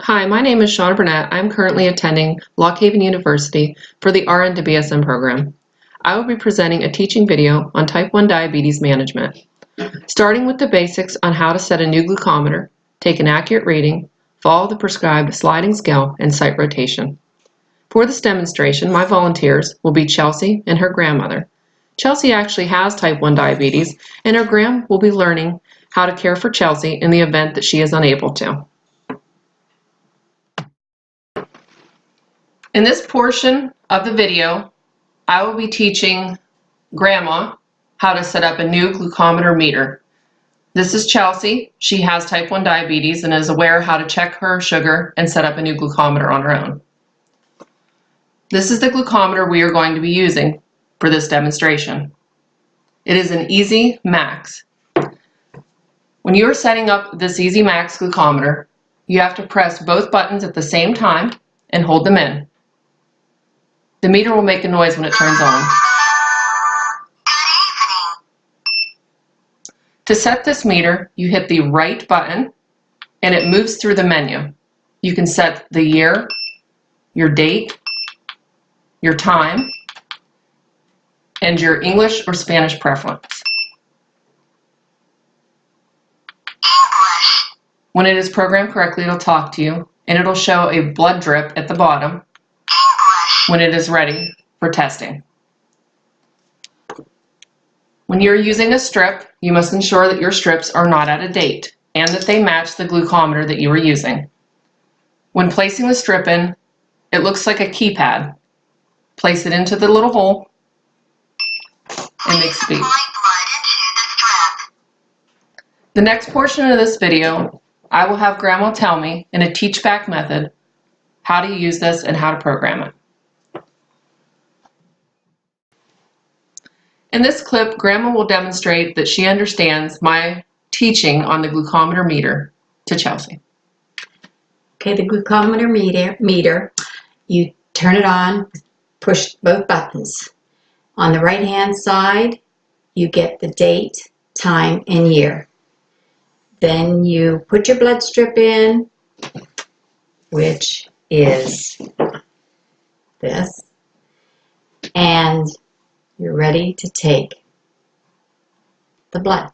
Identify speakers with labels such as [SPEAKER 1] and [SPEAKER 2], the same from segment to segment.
[SPEAKER 1] Hi, my name is Shauna Burnett. I'm currently attending Lock Haven University for the RN to BSN program. I will be presenting a teaching video on type 1 diabetes management, starting with the basics on how to set a new glucometer, take an accurate reading, follow the prescribed sliding scale, and site rotation. For this demonstration, my volunteers will be Chelsea and her grandmother. Chelsea actually has type 1 diabetes, and her gram will be learning how to care for Chelsea in the event that she is unable to. In this portion of the video, I will be teaching Grandma how to set up a new glucometer meter. This is Chelsea. She has type 1 diabetes and is aware how to check her sugar and set up a new glucometer on her own. This is the glucometer we are going to be using for this demonstration. It is an Easy Max. When you are setting up this Easy Max glucometer, you have to press both buttons at the same time and hold them in. The meter will make a noise when it turns on. To set this meter, you hit the right button and it moves through the menu. You can set the year, your date, your time, and your English or Spanish preference. When it is programmed correctly, it'll talk to you and it'll show a blood drip at the bottom when it is ready for testing. When you're using a strip, you must ensure that your strips are not out of date and that they match the glucometer that you are using. When placing the strip in, it looks like a keypad. Place it into the little hole and make speed. The next portion of this video, I will have Grandma tell me in a teach-back method how to use this and how to program it. In this clip, Grandma will demonstrate that she understands my teaching on the glucometer meter to Chelsea.
[SPEAKER 2] Okay, the glucometer meter, you turn it on, push both buttons. On the right-hand side, you get the date, time, and year. Then you put your blood strip in, which is this, and you're ready to take the blood.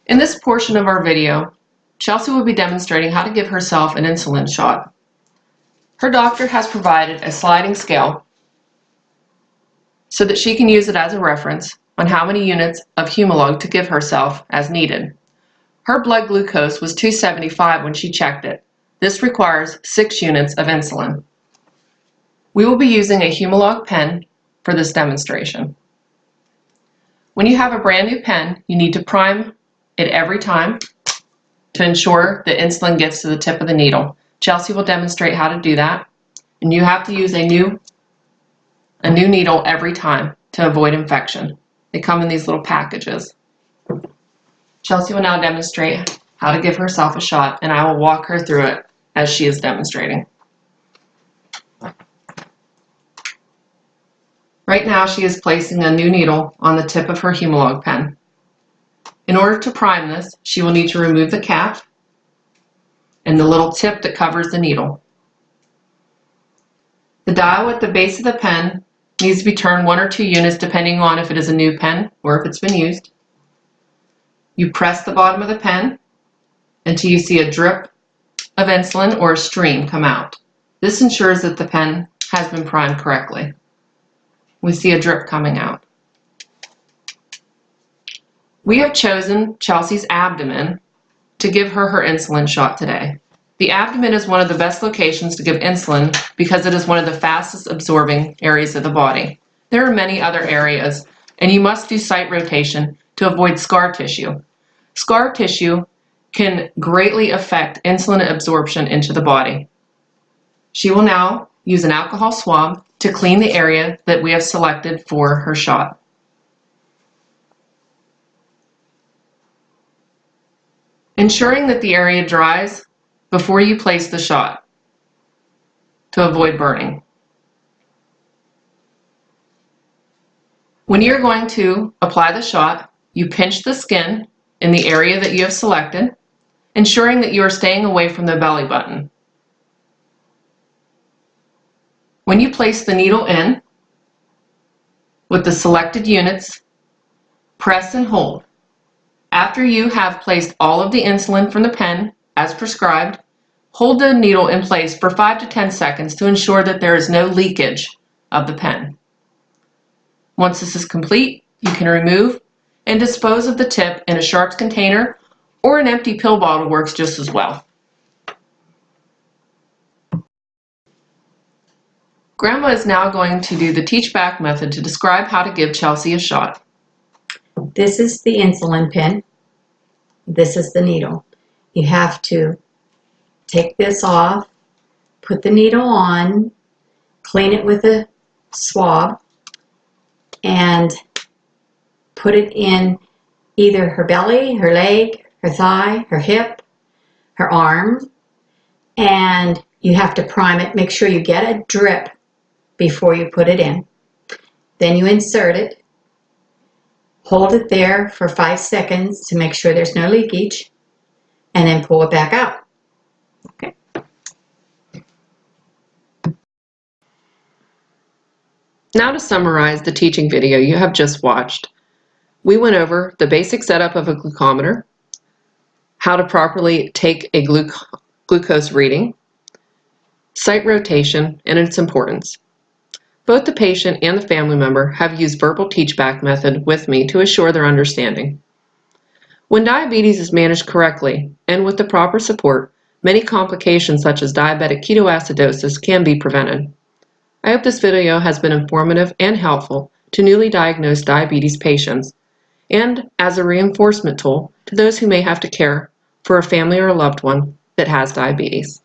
[SPEAKER 1] In this portion of our video, Chelsea will be demonstrating how to give herself an insulin shot. Her doctor has provided a sliding scale so that she can use it as a reference on how many units of Humalog to give herself as needed. Her blood glucose was 275 when she checked it. This requires 6 units of insulin. We will be using a Humalog pen for this demonstration. When you have a brand new pen, you need to prime it every time to ensure that insulin gets to the tip of the needle. Chelsea will demonstrate how to do that, and you have to use a new needle every time to avoid infection. They come in these little packages. Chelsea will now demonstrate how to give herself a shot, and I will walk her through it as she is demonstrating. Right now, she is placing a new needle on the tip of her Humalog pen. In order to prime this, she will need to remove the cap and the little tip that covers the needle. The dial at the base of the pen needs to be turned 1 or 2 units depending on if it is a new pen or if it's been used. You press the bottom of the pen until you see a drip of insulin or a stream come out. This ensures that the pen has been primed correctly. We see a drip coming out. We have chosen Chelsea's abdomen to give her her insulin shot today. The abdomen is one of the best locations to give insulin because it is one of the fastest absorbing areas of the body. There are many other areas, and you must do site rotation to avoid scar tissue. Scar tissue can greatly affect insulin absorption into the body. She will now use an alcohol swab to clean the area that we have selected for her shot. Ensuring that the area dries before you place the shot to avoid burning. When you're going to apply the shot, you pinch the skin in the area that you have selected, ensuring that you are staying away from the belly button. When you place the needle in, with the selected units, press and hold. After you have placed all of the insulin from the pen, as prescribed, hold the needle in place for 5 to 10 seconds to ensure that there is no leakage of the pen. Once this is complete, you can remove and dispose of the tip in a Sharps container, or an empty pill bottle works just as well. Grandma is now going to do the teach back method to describe how to give Chelsea a shot.
[SPEAKER 2] This is the insulin pen. This is the needle. You have to take this off, put the needle on, clean it with a swab, and put it in either her belly, her leg, her thigh, her hip, her arm, and you have to prime it. Make sure you get a drip before you put it in. Then you insert it, hold it there for 5 seconds to make sure there's no leakage, and then pull it back out.
[SPEAKER 1] Okay. Now to summarize the teaching video you have just watched. We went over the basic setup of a glucometer, how to properly take a glucose reading, site rotation and its importance. Both the patient and the family member have used verbal teach-back method with me to assure their understanding. When diabetes is managed correctly and with the proper support, many complications such as diabetic ketoacidosis can be prevented. I hope this video has been informative and helpful to newly diagnosed diabetes patients and as a reinforcement tool to those who may have to care for a family or a loved one that has diabetes.